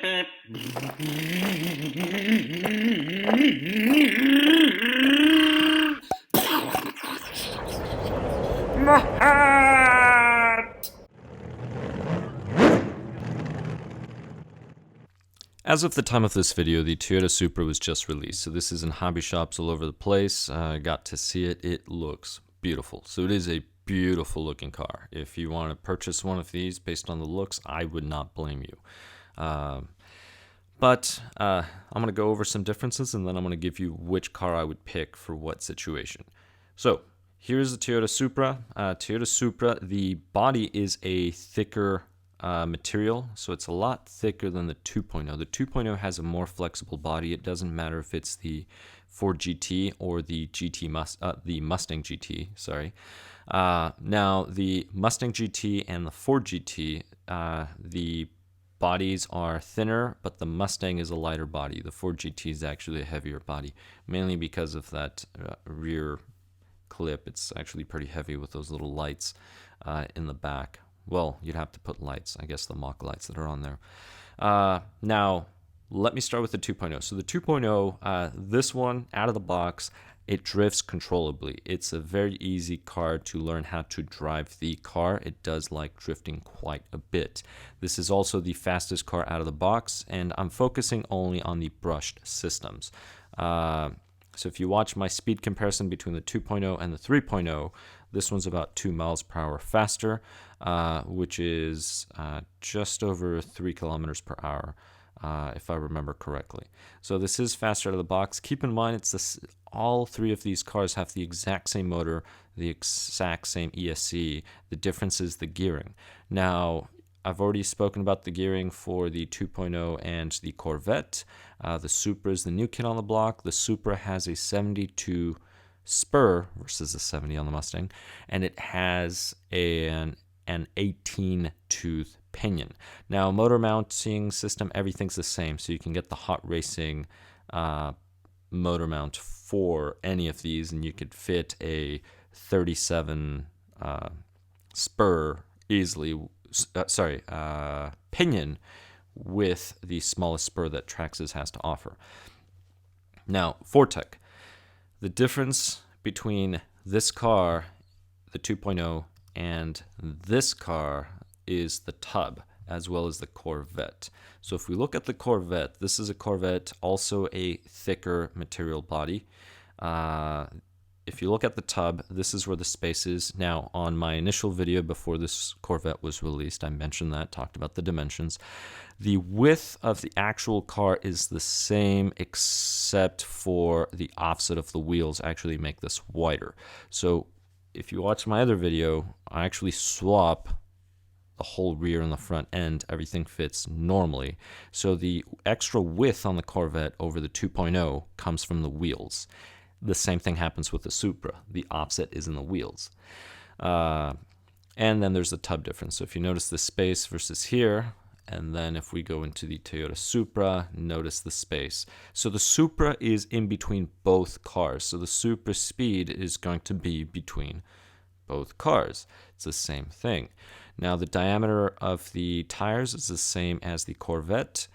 My hat! As of the time of this video, the Toyota Supra was just released, so this is in hobby shops all over the place. I got to see it. It looks beautiful. So it is a beautiful looking car. If you want to purchase one of these based on the looks, I would not blame you. But I'm going to go over some differences, and then I'm going to give you which car I would pick for what situation. So here's the Toyota Supra. Toyota Supra, the body is a thicker material, so it's a lot thicker than the 2.0. The 2.0 has a more flexible body. It doesn't matter if it's the Ford GT or the Mustang GT. Sorry. Now the Mustang GT and the Ford GT, the bodies are thinner, but the Mustang is a lighter body. The Ford GT is actually a heavier body, mainly because of that rear clip. It's actually pretty heavy with those little lights in the back. Well, you'd have to put lights, I guess the mock lights that are on there. Now, let me start with the 2.0. So the 2.0, this one, out of the box, it drifts controllably. It's a very easy car to learn how to drive the car. It does like drifting quite a bit. This is also the fastest car out of the box, and I'm focusing only on the brushed systems. So if you watch my speed comparison between the 2.0 and the 3.0, this one's about 2 miles per hour faster, which is just over 3 kilometers per hour, if I remember correctly. So this is faster out of the box. Keep in mind, all three of these cars have the exact same motor, the exact same ESC. The difference is the gearing. Now, I've already spoken about the gearing for the 2.0 and the Corvette. The Supra is the new kid on the block. The Supra has a 72 spur versus a 70 on the Mustang, and it has an 18-tooth pinion. Now, motor mounting system, everything's the same, so you can get the hot racing motor mount for any of these, and you could fit a 37 spur easily. Pinion with the smallest spur that Traxxas has to offer. Now, Fortec. The difference between this car, the 2.0, and this car is the tub, as well as the Corvette. So if we look at the Corvette, this is a Corvette, also a thicker material body. If you look at the tub, this is where the space is. Now, on my initial video before this Corvette was released, I mentioned that, talked about the dimensions. The width of the actual car is the same, except for the offset of the wheels actually make this wider. So if you watch my other video, I actually swap the whole rear and the front end. Everything fits normally. So the extra width on the Corvette over the 2.0 comes from the wheels. The same thing happens with the Supra. The offset is in the wheels. And then there's the tub difference. So if you notice the space versus here, and then if we go into the Toyota Supra, notice the space. So the Supra is in between both cars. So the Supra speed is going to be between both cars. It's the same thing. Now the diameter of the tires is the same as the Corvette,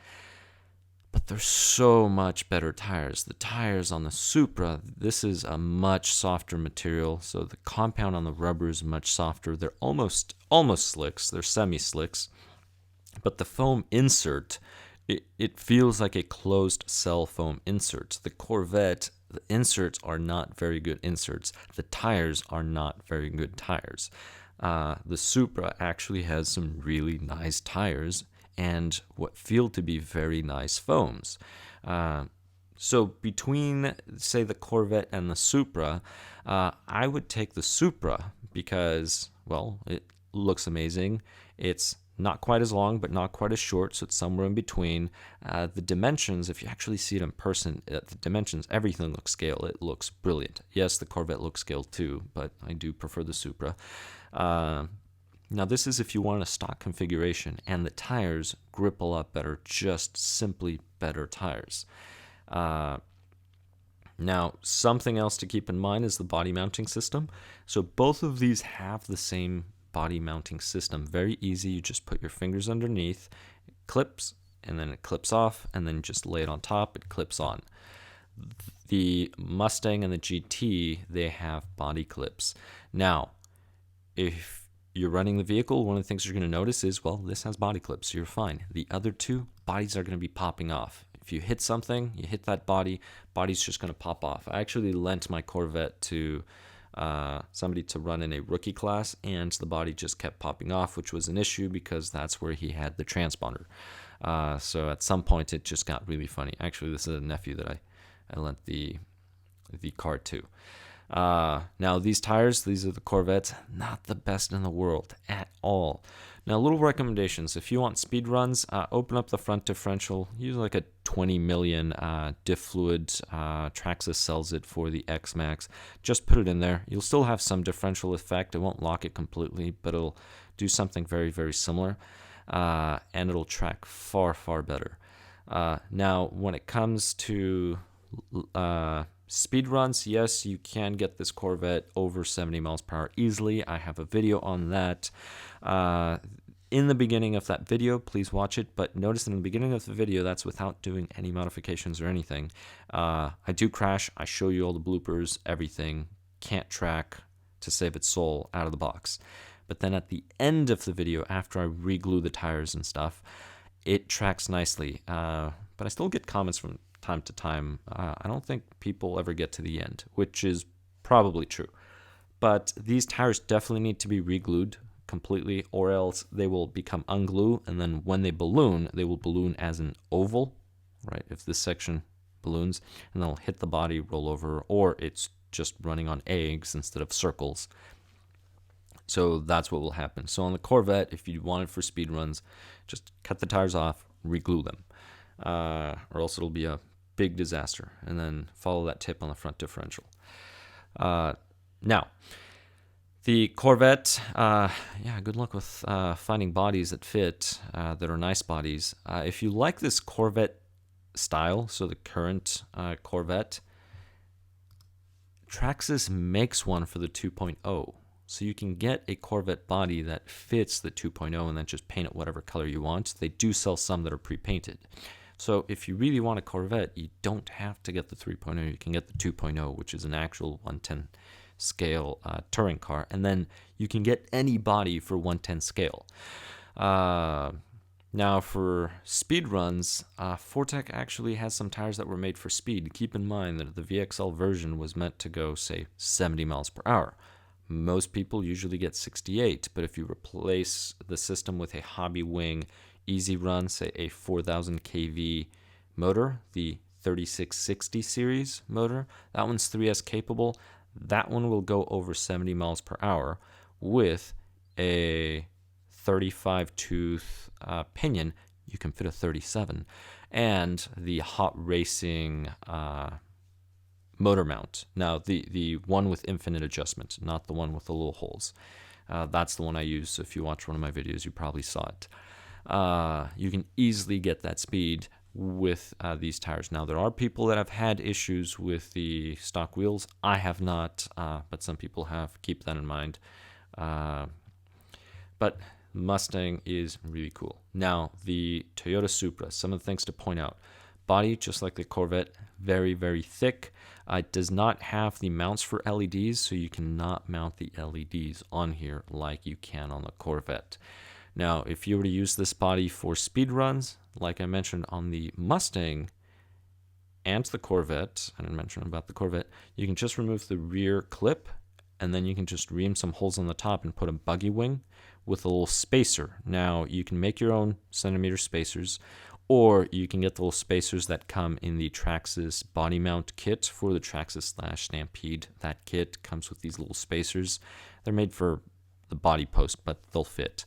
but they're so much better tires. The tires on the Supra, this is a much softer material, so the compound on the rubber is much softer. They're almost slicks, they're semi-slicks, but the foam insert, it feels like a closed cell foam insert. The Corvette, the inserts are not very good inserts. The tires are not very good tires. The Supra actually has some really nice tires and what feel to be very nice foams. So between, say, the Corvette and the Supra, I would take the Supra because, well, it looks amazing. It's not quite as long, but not quite as short, so it's somewhere in between. The dimensions, if you actually see it in person, the dimensions, everything looks scale. It looks brilliant. Yes, the Corvette looks scale too, but I do prefer the Supra. Now this is if you want a stock configuration, and the tires grip a lot better, just simply better tires. Now, something else to keep in mind is the body mounting system. So both of these have the same body mounting system. Very easy, you just put your fingers underneath, clips, and then it clips off, and then just lay it on top, it clips on. The Mustang and the GT, they have body clips. Now, if you're running the vehicle, one of the things you're going to notice is, well, this has body clips, so you're fine. The other two, bodies are going to be popping off. If you hit something, you hit that body, body's just going to pop off. I actually lent my Corvette to somebody to run in a rookie class, and the body just kept popping off, which was an issue because that's where he had the transponder. So at some point, it just got really funny. Actually, this is a nephew that I lent the car to. Now these tires, these are the Corvettes, not the best in the world at all. Now, little recommendations: if you want speed runs, open up the front differential. Use like a 20 million diff fluid. Traxxas sells it for the X Max. Just put it in there. You'll still have some differential effect. It won't lock it completely, but it'll do something very, very similar, and it'll track far, far better. Now, when it comes to speed runs, yes, you can get this Corvette over 70 miles per hour easily. I have a video on that. In the beginning of that video, please watch it, but notice in the beginning of the video, that's without doing any modifications or anything. I do crash. I show you all the bloopers, everything. Can't track to save its soul out of the box. But then at the end of the video, after I reglue the tires and stuff, it tracks nicely. But I still get comments from time to time. I don't think people ever get to the end, which is probably true. But these tires definitely need to be reglued completely, or else they will become unglue, and then when they will balloon as an oval, right? If this section balloons, and they'll hit the body, roll over, or it's just running on eggs instead of circles. So that's what will happen. So on the Corvette, if you want it for speed runs, just cut the tires off, reglue them, or else it'll be a big disaster. And then follow that tip on the front differential. Now, the Corvette, good luck with finding bodies that fit, that are nice bodies. If you like this Corvette style, so the current Corvette, Traxxas makes one for the 2.0. So you can get a Corvette body that fits the 2.0 and then just paint it whatever color you want. They do sell some that are pre-painted. So if you really want a Corvette, you don't have to get the 3.0. You can get the 2.0, which is an actual 110 scale touring car, and then you can get any body for 110 scale. Now for speed runs, Fortec actually has some tires that were made for speed. Keep in mind that the VXL version was meant to go, say, 70 miles per hour. Most people usually get 68, but if you replace the system with a Hobbywing easy run, say a 4000 kV motor, the 3660 series motor, that one's 3S capable. That one will go over 70 miles per hour with a 35 tooth pinion. You can fit a 37, and the hot racing motor mount. Now the one with infinite adjustment, not the one with the little holes. That's the one I use. So if you watch one of my videos, you probably saw it. You can easily get that speed with these tires. Now, there are people that have had issues with the stock wheels. I have not, but some people have. Keep that in mind. But Mustang is really cool. Now, the Toyota Supra, some of the things to point out. Body, just like the Corvette, very, very thick. It does not have the mounts for LEDs, so you cannot mount the LEDs on here like you can on the Corvette. Now, if you were to use this body for speed runs, like I mentioned on the Mustang and the Corvette, I didn't mention about the Corvette, you can just remove the rear clip, and then you can just ream some holes on the top and put a buggy wing with a little spacer. Now, you can make your own centimeter spacers, or you can get the little spacers that come in the Traxxas body mount kit for the Traxxas/Stampede. That kit comes with these little spacers. They're made for the body post, but they'll fit.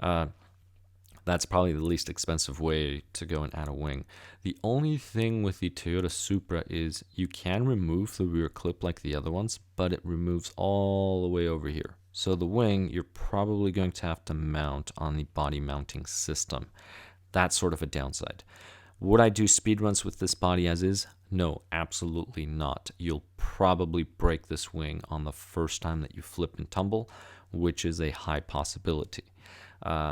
That's probably the least expensive way to go and add a wing. The only thing with the Toyota Supra is you can remove the rear clip like the other ones, but it removes all the way over here. So the wing, you're probably going to have to mount on the body mounting system. That's sort of a downside. Would I do speed runs with this body as is? No, absolutely not. You'll probably break this wing on the first time that you flip and tumble, which is a high possibility.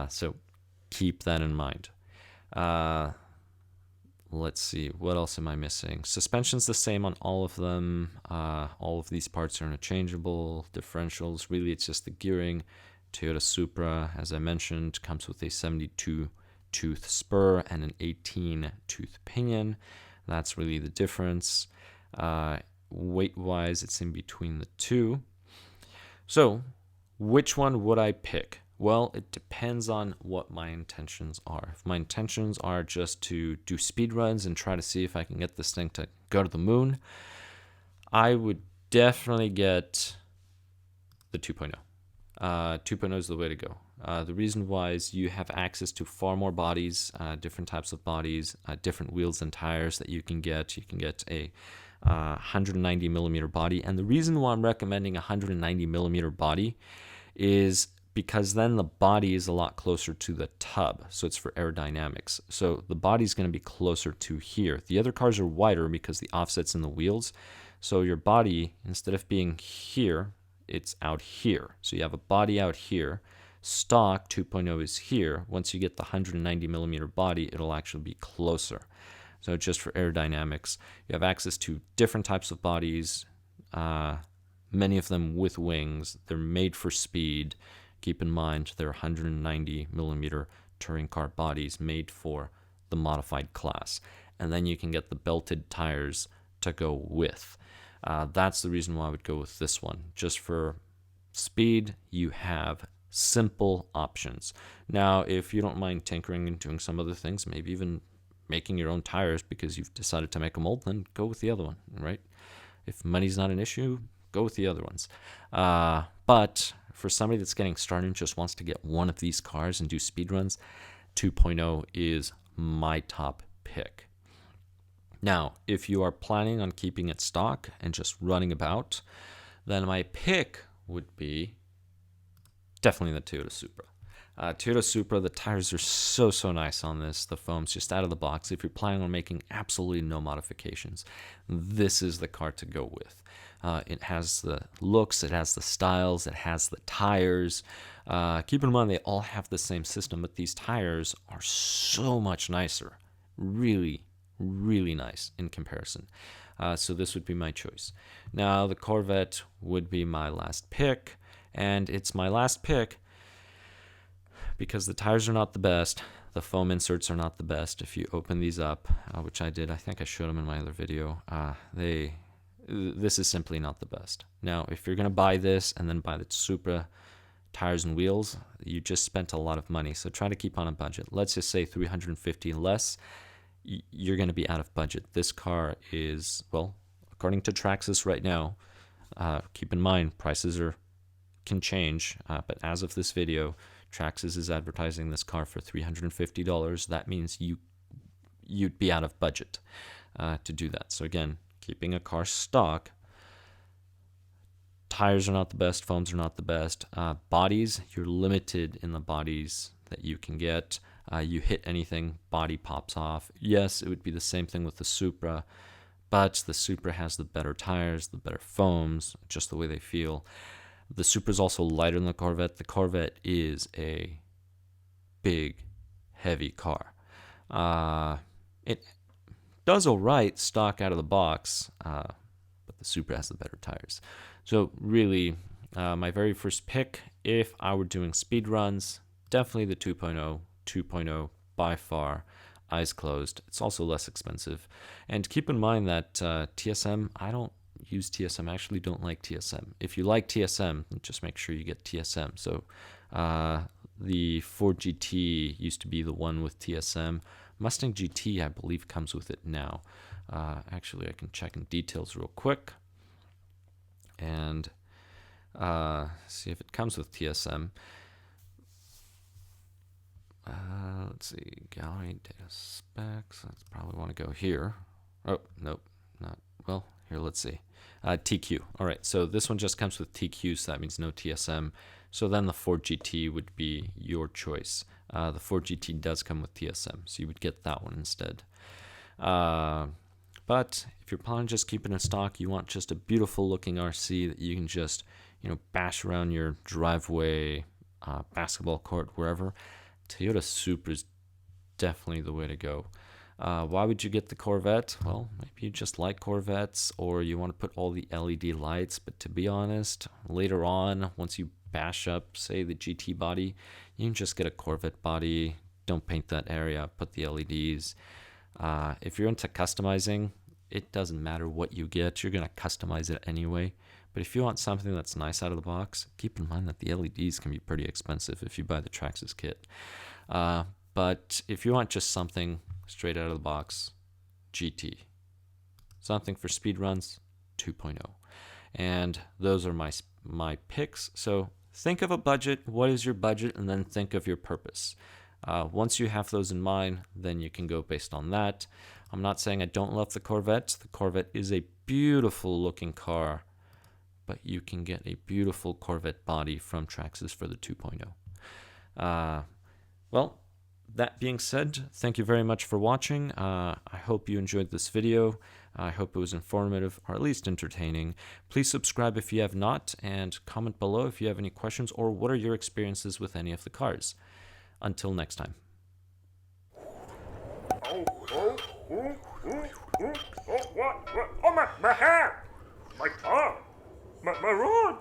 So keep that in mind. Let's see, what else am I missing? Suspension's the same on all of them. All of these parts are interchangeable. Differentials, really it's just the gearing. Toyota Supra, as I mentioned, comes with a 72-tooth spur and an 18-tooth pinion. That's really the difference. Weight-wise, it's in between the two. So, which one would I pick? Well, it depends on what my intentions are. If my intentions are just to do speed runs and try to see if I can get this thing to go to the moon, I would definitely get the 2.0. 2.0 is the way to go. The reason why is you have access to far more bodies, different types of bodies, different wheels and tires that you can get. You can get a 190 millimeter body. And the reason why I'm recommending a 190 millimeter body is because then the body is a lot closer to the tub. So it's for aerodynamics. So the body is going to be closer to here. The other cars are wider because the offset's in the wheels. So your body, instead of being here, it's out here. So you have a body out here. Stock 2.0 is here. Once you get the 190 millimeter body, it'll actually be closer. So just for aerodynamics, you have access to different types of bodies, many of them with wings. They're made for speed. Keep in mind, they're 190 millimeter touring car bodies made for the modified class. And then you can get the belted tires to go with. That's the reason why I would go with this one. Just for speed, you have simple options. Now, if you don't mind tinkering and doing some other things, maybe even making your own tires because you've decided to make a mold, then go with the other one, right? If money's not an issue, go with the other ones. But for somebody that's getting started and just wants to get one of these cars and do speed runs, 2.0 is my top pick. Now, if you are planning on keeping it stock and just running about, then my pick would be definitely the Toyota Supra. Toyota Supra, the tires are so nice on this. The foam's just out of the box. If you're planning on making absolutely no modifications, this is the car to go with. It has the looks, it has the styles, it has the tires. Keep in mind they all have the same system, but these tires are so much nicer. Really nice in comparison. So this would be my choice. Now the Corvette would be my last pick, and it's my last pick because the tires are not the best. The foam inserts are not the best. If you open these up, which I did, I think I showed them in my other video, this is simply not the best. Now, if you're going to buy this and then buy the Supra tires and wheels, you just spent a lot of money. So try to keep on a budget. Let's just say $350 less. You're going to be out of budget. This car is, well, according to Traxxas right now, keep in mind prices can change, but as of this video, Traxxas is advertising this car for $350. That means you'd be out of budget to do that. So again, keeping a car stock, tires are not the best, foams are not the best. Bodies, you're limited in the bodies that you can get. You hit anything, body pops off. Yes, it would be the same thing with the Supra, but the Supra has the better tires, the better foams, just the way they feel. The Supra is also lighter than the Corvette. The Corvette is a big, heavy car. It does all right stock out of the box, but the Supra has the better tires. So really, my very first pick, if I were doing speed runs, definitely the 2.0. 2.0 by far, eyes closed. It's also less expensive. And keep in mind that TSM, I don't use TSM. I actually don't like TSM. If you like TSM, just make sure you get TSM. So the Ford GT used to be the one with TSM. Mustang GT, I believe, comes with it now. Actually, I can check in details real quick and see if it comes with TSM. Let's see, gallery, data specs. Let's probably want to go here. Oh, nope, not. Well, here, let's see. TQ. All right, so this one just comes with TQ, so that means no TSM. So then the Ford GT would be your choice. The Ford GT does come with TSM, so you would get that one instead. But if you're planning on just keeping it stock, you want just a beautiful looking RC that you can just, bash around your driveway, basketball court, wherever. Toyota Supra is definitely the way to go. Why would you get the Corvette? Well, maybe you just like Corvettes, or you want to put all the LED lights, but to be honest, later on, once you bash up, say, the GT body, you can just get a Corvette body, don't paint that area, put the LEDs. If you're into customizing, it doesn't matter what you get, you're going to customize it anyway. But if you want something that's nice out of the box, keep in mind that the LEDs can be pretty expensive if you buy the Traxxas kit. But if you want just something straight out of the box, GT. Something for speed runs, 2.0. And those are my picks. So think of a budget, what is your budget, and then think of your purpose. Once you have those in mind, then you can go based on that. I'm not saying I don't love the Corvette. The Corvette is a beautiful looking car, but you can get a beautiful Corvette body from Traxxas for the 2.0. Well, that being said, thank you very much for watching. I hope you enjoyed this video. I hope it was informative, or at least entertaining. Please subscribe if you have not, and comment below if you have any questions or what are your experiences with any of the cars. Until next time. What? Oh, my hair! My car! My rod!